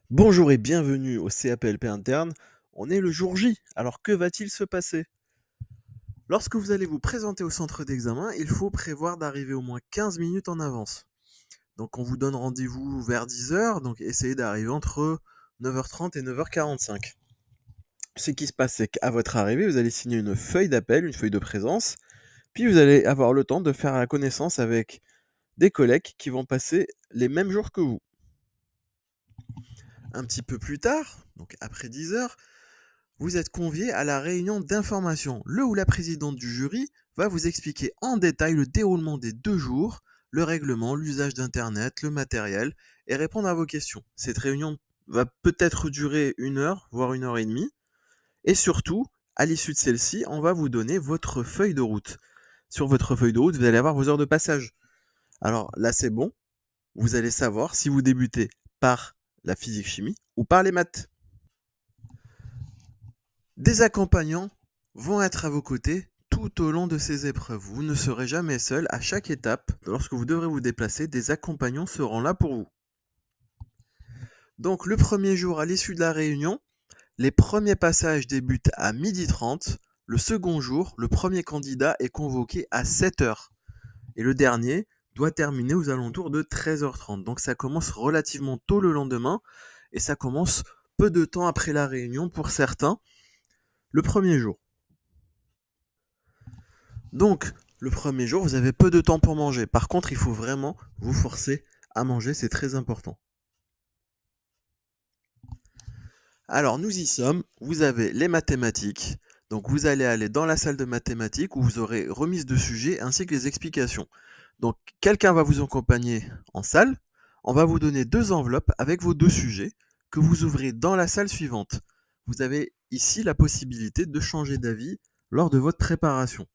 Bonjour et bienvenue au CAPLP interne. On est le jour J, alors que va-t-il se passer? Lorsque vous allez vous présenter au centre d'examen, il faut prévoir d'arriver au moins 15 minutes en avance. Donc on vous donne rendez-vous vers 10 heures, donc essayez d'arriver entre 9h30 et 9h45. Ce qui se passe, c'est qu'à votre arrivée, vous allez signer une feuille d'appel, une feuille de présence, puis vous allez avoir le temps de faire la connaissance avec des collègues qui vont passer les mêmes jours que vous. Un petit peu plus tard, donc après 10 heures, vous êtes convié à la réunion d'information. Le ou la présidente du jury va vous expliquer en détail le déroulement des 2 jours, le règlement, l'usage d'Internet, le matériel, et répondre à vos questions. Cette réunion va peut-être durer 1 heure, voire 1 heure et demie. Et surtout, à l'issue de celle-ci, on va vous donner votre feuille de route. Sur votre feuille de route, vous allez avoir vos heures de passage. Alors là, c'est bon. Vous allez savoir si vous débutez par la physique-chimie ou par les maths. Des accompagnants vont être à vos côtés tout au long de ces épreuves. Vous ne serez jamais seul. À chaque étape, lorsque vous devrez vous déplacer, des accompagnants seront là pour vous. Donc le premier jour, à l'issue de la réunion, les premiers passages débutent à 12h30. Le second jour, le premier candidat est convoqué à 7h. Et le dernier doit terminer aux alentours de 13h30. Donc ça commence relativement tôt le lendemain et ça commence peu de temps après la réunion pour certains, le premier jour. Donc, le premier jour, vous avez peu de temps pour manger. Par contre, il faut vraiment vous forcer à manger, c'est très important. Alors, nous y sommes. Vous avez les mathématiques. Donc, vous allez aller dans la salle de mathématiques où vous aurez remise de sujets ainsi que les explications. Donc, quelqu'un va vous accompagner en salle. On va vous donner 2 enveloppes avec vos 2 sujets que vous ouvrez dans la salle suivante. Vous avez ici la possibilité de changer d'avis lors de votre préparation.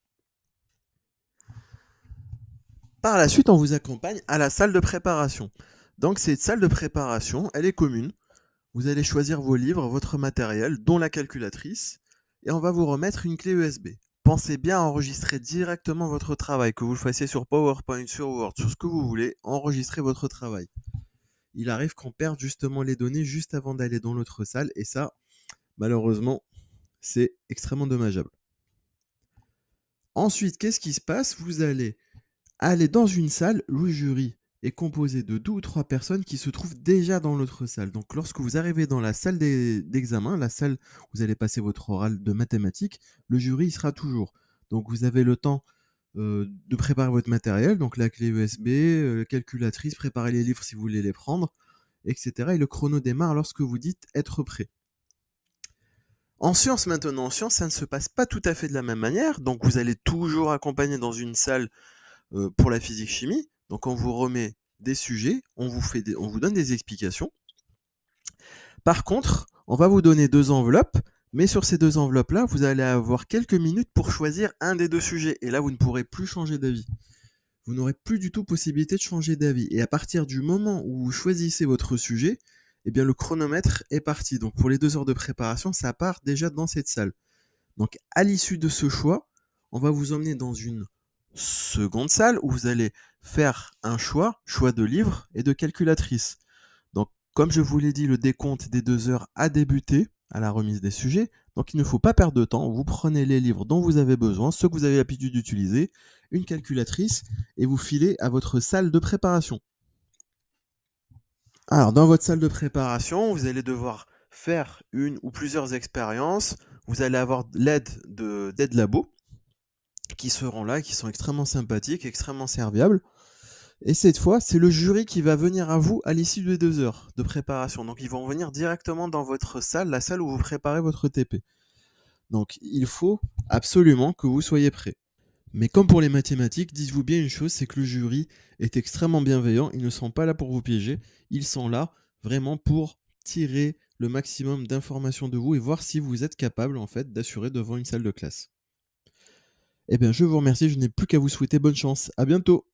Par la suite, on vous accompagne à la salle de préparation. Donc cette salle de préparation, elle est commune. Vous allez choisir vos livres, votre matériel, dont la calculatrice, et on va vous remettre une clé USB. Pensez bien à enregistrer directement votre travail, que vous le fassiez sur PowerPoint, sur Word, sur ce que vous voulez, enregistrez votre travail. Il arrive qu'on perde justement les données juste avant d'aller dans l'autre salle, et ça, malheureusement, c'est extrêmement dommageable. Ensuite, qu'est-ce qui se passe? Vous allez aller dans une salle, le jury est composé de 2 ou 3 personnes qui se trouvent déjà dans l'autre salle. Donc lorsque vous arrivez dans la salle d'examen, la salle où vous allez passer votre oral de mathématiques, le jury y sera toujours. Donc vous avez le temps de préparer votre matériel, donc la clé USB, calculatrice, préparer les livres si vous voulez les prendre, etc. Et le chrono démarre lorsque vous dites être prêt. En sciences maintenant, en sciences, ça ne se passe pas tout à fait de la même manière. Donc vous allez toujours accompagner dans une salle pour la physique-chimie. Donc on vous remet des sujets, on vous donne des explications. Par contre, on va vous donner 2 enveloppes, mais sur ces 2 enveloppes-là, vous allez avoir quelques minutes pour choisir un des 2 sujets. Et là, vous ne pourrez plus changer d'avis. Vous n'aurez plus du tout possibilité de changer d'avis. Et à partir du moment où vous choisissez votre sujet, eh bien le chronomètre est parti. Donc pour les 2 heures de préparation, ça part déjà dans cette salle. Donc à l'issue de ce choix, on va vous emmener dans une seconde salle où vous allez faire un choix de livre et de calculatrice. Donc comme je vous l'ai dit, le décompte des 2 heures a débuté à la remise des sujets. Donc il ne faut pas perdre de temps, vous prenez les livres dont vous avez besoin, ceux que vous avez l'habitude d'utiliser, une calculatrice et vous filez à votre salle de préparation. Alors dans votre salle de préparation, vous allez devoir faire une ou plusieurs expériences. Vous allez avoir l'aide d'aides labo qui seront là, qui sont extrêmement sympathiques, extrêmement serviables. Et cette fois, c'est le jury qui va venir à vous à l'issue des 2 heures de préparation. Donc ils vont venir directement dans votre salle, la salle où vous préparez votre TP. Donc il faut absolument que vous soyez prêts. Mais comme pour les mathématiques, dites-vous bien une chose, c'est que le jury est extrêmement bienveillant, ils ne sont pas là pour vous piéger, ils sont là vraiment pour tirer le maximum d'informations de vous et voir si vous êtes capable en fait d'assurer devant une salle de classe. Eh bien je vous remercie, je n'ai plus qu'à vous souhaiter bonne chance. À bientôt.